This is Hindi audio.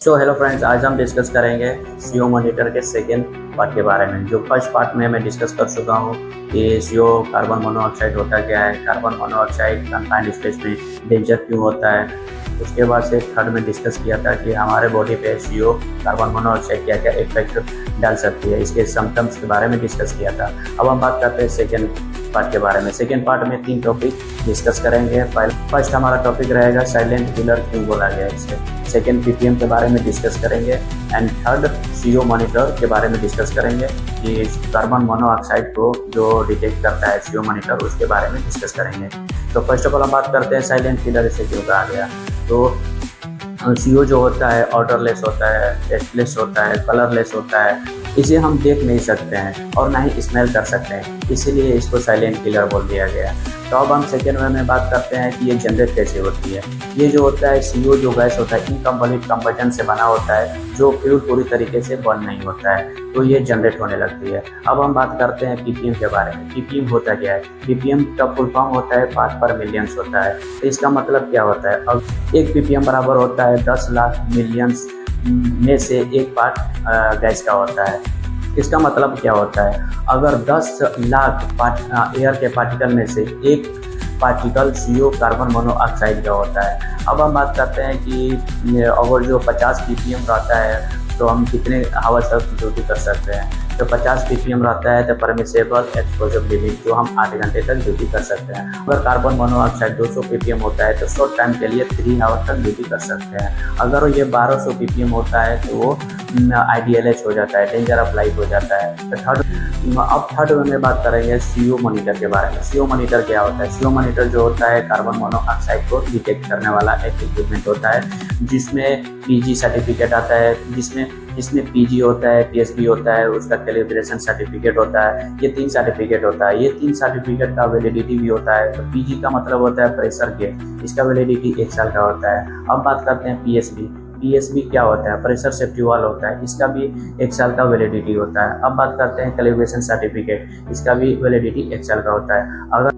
हेलो फ्रेंड्स, आज हम डिस्कस करेंगे सीओ मॉनिटर के सेकेंड पार्ट के बारे में। जो फर्स्ट पार्ट में मैं डिस्कस कर चुका हूँ कि सीओ कार्बन मोनोऑक्साइड होता क्या है, कार्बन मोनोऑक्साइड कन्फाइंड स्पेस में डेंजर क्यों होता है। उसके बाद से थर्ड में डिस्कस किया था कि हमारे बॉडी पे सीओ कार्बन मोनोऑक्साइड क्या क्या इफेक्ट डाल सकती है, इसके सिम्टम्स के बारे में डिस्कस किया था। अब हम बात करते हैं सेकेंड पार्ट के बारे में। सेकेंड पार्ट में 3 टॉपिक डिस्कस करेंगे। फर्स्ट हमारा टॉपिक रहेगा साइलेंट किलर क्यों बोला गया इसे। सेकेंड पीपीएम के बारे में डिस्कस करेंगे एंड थर्ड सीओ मॉनिटर के बारे में डिस्कस करेंगे कि कार्बन मोनोऑक्साइड को जो डिटेक्ट करता है सीओ मॉनिटर, उसके बारे में डिस्कस करेंगे। तो फर्स्ट ऑफ ऑल हम बात करते हैं साइलेंट किलर इसे क्यों कहा गया। तो सीओ जो होता है ऑडरलेस होता है, टेस्टलेस होता है, कलरलेस होता है। इसे हम देख नहीं सकते हैं और ना ही स्मेल कर सकते हैं, इसीलिए इसको साइलेंट किलर बोल दिया गया। तो अब हम सेकेंड वे में बात करते हैं कि ये जनरेट कैसे होती है। ये जो होता है सीओ जो गैस होता है इनकम्प्लीट कंबशन से बना होता है, जो फ्यूल पूरी तरीके से बर्न नहीं होता है, तो ये जनरेट होने लगती है। अब हम बात करते हैं पीपीएम के बारे में। पीपीएम होता क्या है? पीपीएम का फुल फॉर्म होता है पार्ट पर मिलियंस होता है। तो इसका मतलब क्या होता है? अब एक पीपीएम बराबर होता है 10 लाख मिलियंस में से एक पार्ट गैस का होता है। इसका मतलब क्या होता है? अगर 10 लाख एयर के पार्टिकल में से एक पार्टिकल सीओ कार्बन मोनोऑक्साइड का होता है। अब हम बात करते हैं कि अगर जो 50 पीपीएम रहता है तो हम कितने आवर्स तक ड्यूटी कर सकते हैं। तो 50 पीपीएम रहता है तो परमिसेबल एक्सपोजर लिमिट, जो हम 8 घंटे तक ड्यूटी कर सकते हैं। अगर कार्बन मोनोऑक्साइड 200 पीपीएम होता है तो शॉर्ट टाइम के लिए 3 आवर तक ड्यूटी कर सकते हैं। अगर ये 1200 पीपीएम होता है तो वो IDLH हो जाता है, डेंजर ऑफ लाइफ हो जाता है। तो थर्ड में बात करेंगे सीओ मॉनिटर के बारे में। सीओ मॉनिटर क्या होता है? सीओ मॉनिटर जो होता है कार्बन मोनोऑक्साइड को डिटेक्ट करने वाला एक इक्विपमेंट होता है, जिसमें पीजी सर्टिफिकेट आता है, जिसमें पीजी होता है, पीएसबी होता है, उसका कैलिब्रेशन सर्टिफिकेट होता है। ये 3 सर्टिफिकेट होता है। ये 3 सर्टिफिकेट का वैलिडिटी भी होता है। तो पीजी का मतलब होता है प्रेशर गेज, इसका वैलिडिटी 1 साल का होता है। अब बात करते हैं पीएसबी। पीएसबी क्या होता है? प्रेशर सेफ्टी वाल होता है, इसका भी 1 साल का वैलिडिटी होता है। अब बात करते हैं कैलिब्रेशन सर्टिफिकेट, इसका भी वैलिडिटी 1 साल का होता है। अगर